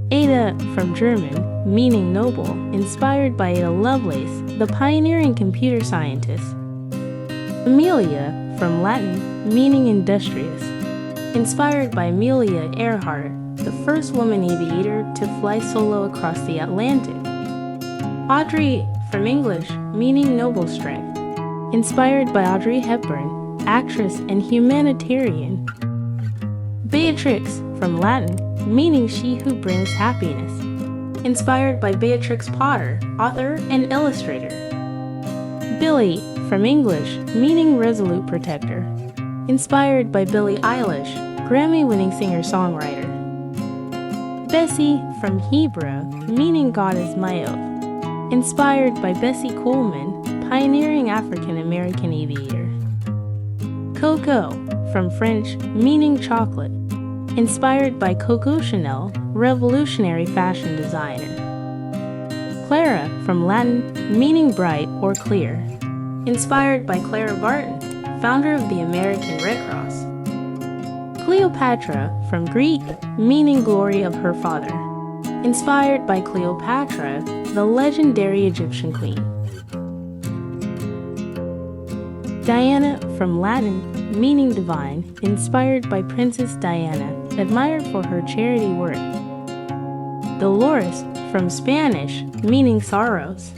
Ada from German, meaning noble, inspired by Ada Lovelace, the pioneering computer scientist. Amelia from Latin, meaning industrious, inspired by Amelia Earhart, the first woman aviator to fly solo across the Atlantic. Audrey from English, meaning noble strength, inspired by Audrey Hepburn, actress and humanitarian. Beatrix from Latin, meaning she who brings happiness, inspired by Beatrix Potter, author and illustrator. Billie from English, meaning resolute protector, inspired by Billie Eilish, Grammy-winning singer-songwriter. Bessie from Hebrew, meaning God is my oath, inspired by Bessie Coleman, pioneering African-American aviator. Coco from French, meaning chocolate, inspired by Coco Chanel, revolutionary fashion designer. Clara from Latin, meaning bright or clear, inspired by Clara Barton, founder of the American Red Cross. Cleopatra from Greek, meaning glory of her father, inspired by Cleopatra, the legendary Egyptian queen. Diana from Latin, meaning divine, inspired by Princess Diana, admired for her charity work. Dolores from Spanish, meaning sorrows,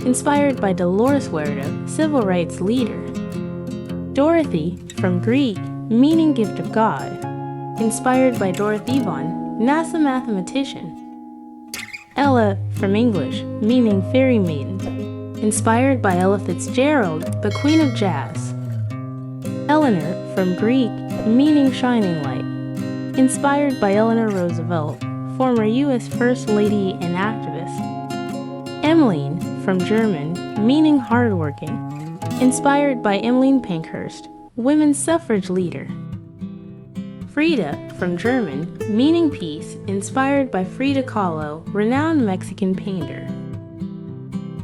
inspired by Dolores Huerta, civil rights leader. Dorothy from Greek, meaning gift of God, inspired by Dorothy Vaughan, NASA mathematician. Ella from English, meaning fairy maiden, inspired by Ella Fitzgerald, the queen of jazz. Eleanor from Greek, meaning shining light, inspired by Eleanor Roosevelt, former U.S. First Lady and activist. Emmeline from German, meaning hardworking, inspired by Emmeline Pankhurst, women's suffrage leader. Frida from German, meaning peace, inspired by Frida Kahlo, renowned Mexican painter.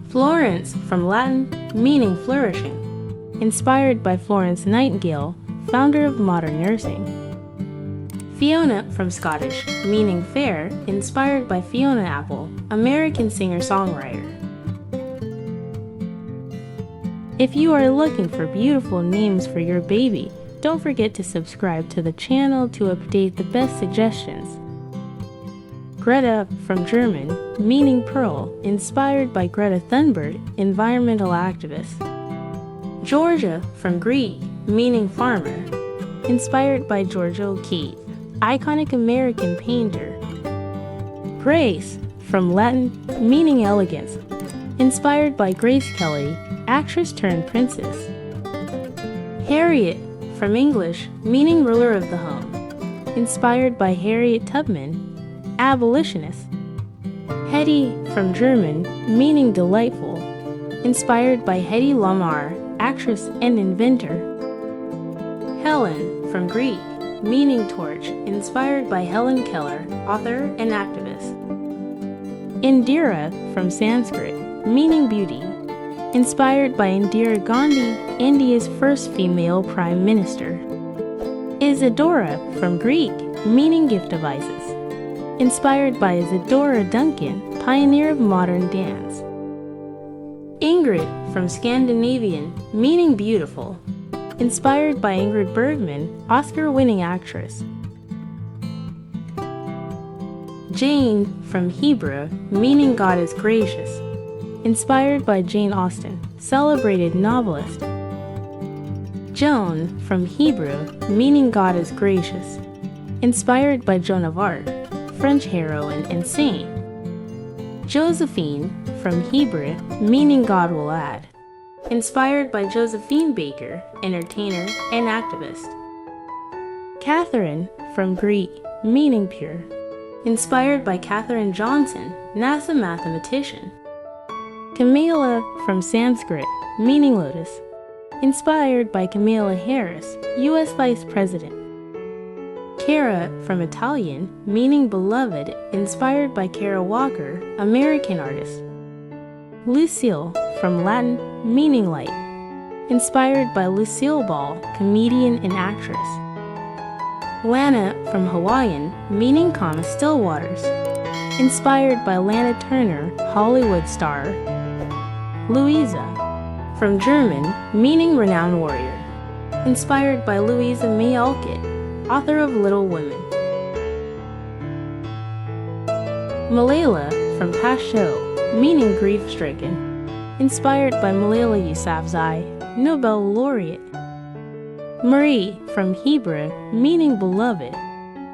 Florence from Latin, meaning flourishing, inspired by Florence Nightingale, founder of modern nursing. Fiona from Scottish, meaning fair, inspired by Fiona Apple, American singer-songwriter. If you are looking for beautiful names for your baby, don't forget to subscribe to the channel to update the best suggestions. Greta from German, meaning pearl, inspired by Greta Thunberg, environmental activist. Georgia from Greek, meaning farmer, inspired by Georgia O'Keeffe, iconic American painter. Grace from Latin, meaning elegance, inspired by Grace Kelly, actress turned princess. Harriet from English, meaning ruler of the home, inspired by Harriet Tubman, abolitionist. Hetty from German, meaning delightful, inspired by Hedy Lamarr, actress and inventor. Helen from Greek, meaning torch, inspired by Helen Keller, author and activist. Indira from Sanskrit, meaning beauty, inspired by Indira Gandhi, India's first female prime minister. Isadora from Greek, meaning gift of Isis, inspired by Isadora Duncan, pioneer of modern dance. Ingrid from Scandinavian, meaning beautiful, inspired by Ingrid Bergman, Oscar-winning actress. Jane from Hebrew, meaning God is gracious, inspired by Jane Austen, celebrated novelist. Joan from Hebrew, meaning God is gracious, inspired by Joan of Arc, French heroine and saint. Josephine from Hebrew, meaning God will add, inspired by Josephine Baker, entertainer and activist. Catherine from Greek, meaning pure, inspired by Katherine Johnson, NASA mathematician. Kamala from Sanskrit, meaning lotus, inspired by Kamala Harris, U.S. Vice President. Cara from Italian, meaning beloved, inspired by Kara Walker, American artist. Lucille from Latin, meaning light, inspired by Lucille Ball, comedian and actress. Lana from Hawaiian, meaning calm as still waters, inspired by Lana Turner, Hollywood star. Louisa, from German, meaning renowned warrior, inspired by Louisa May Alcott, author of Little Women. Malala, from Pashto, meaning grief-stricken, inspired by Malala Yousafzai, Nobel laureate. Marie, from Hebrew, meaning beloved,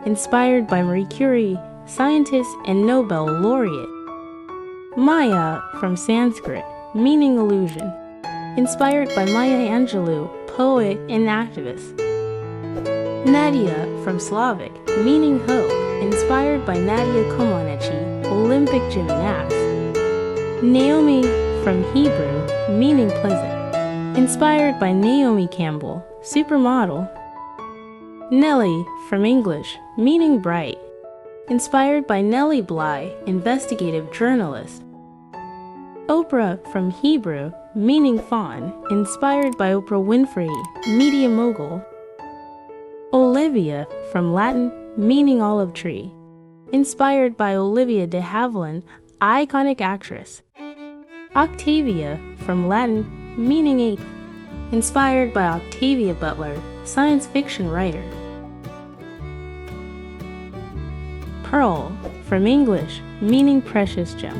inspired by Marie Curie, scientist and Nobel laureate. Maya, from Sanskrit, meaning illusion, inspired by Maya Angelou, poet and activist. Nadia, from Slavic, meaning hope, inspired by Nadia Comaneci, Olympic gymnast. Naomi, from Hebrew, meaning pleasant, inspired by Naomi Campbell, supermodel. Nellie, from English, meaning bright, inspired by Nellie Bly, investigative journalist. Oprah, from Hebrew, meaning fawn, inspired by Oprah Winfrey, media mogul. Olivia, from Latin, meaning olive tree, inspired by Olivia de Havilland, iconic actress. Octavia, from Latin, meaning eighth, inspired by Octavia Butler, science fiction writer. Pearl, from English, meaning precious gem,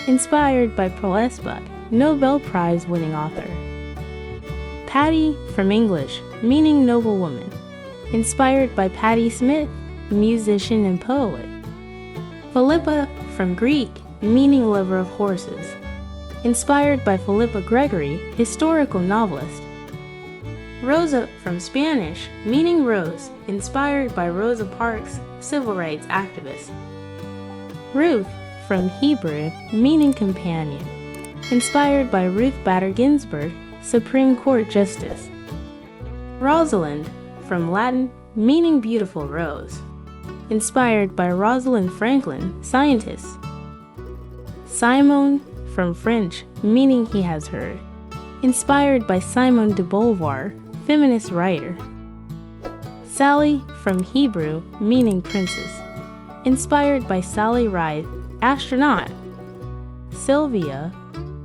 inspired by Pearl S. Buck, Nobel Prize winning author. Patty, from English, meaning noble woman, inspired by Patti Smith, musician and poet. Philippa, from Greek, meaning lover of horses, inspired by Philippa Gregory, historical novelist. Rosa, from Spanish, meaning rose, inspired by Rosa Parks, civil rights activist. Ruth, from Hebrew, meaning companion, inspired by Ruth Bader Ginsburg, Supreme Court Justice. Rosalind, from Latin, meaning beautiful rose, inspired by Rosalind Franklin, scientist. Simon, from French, meaning he has heard, inspired by Simone de Beauvoir, feminist writer. Sally, from Hebrew, meaning princess, inspired by Sally Ride, astronaut. Sylvia,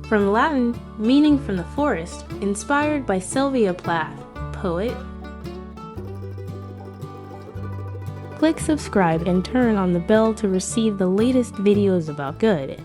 from Latin, meaning from the forest, inspired by Sylvia Plath, poet. Click subscribe and turn on the bell to receive the latest videos about good.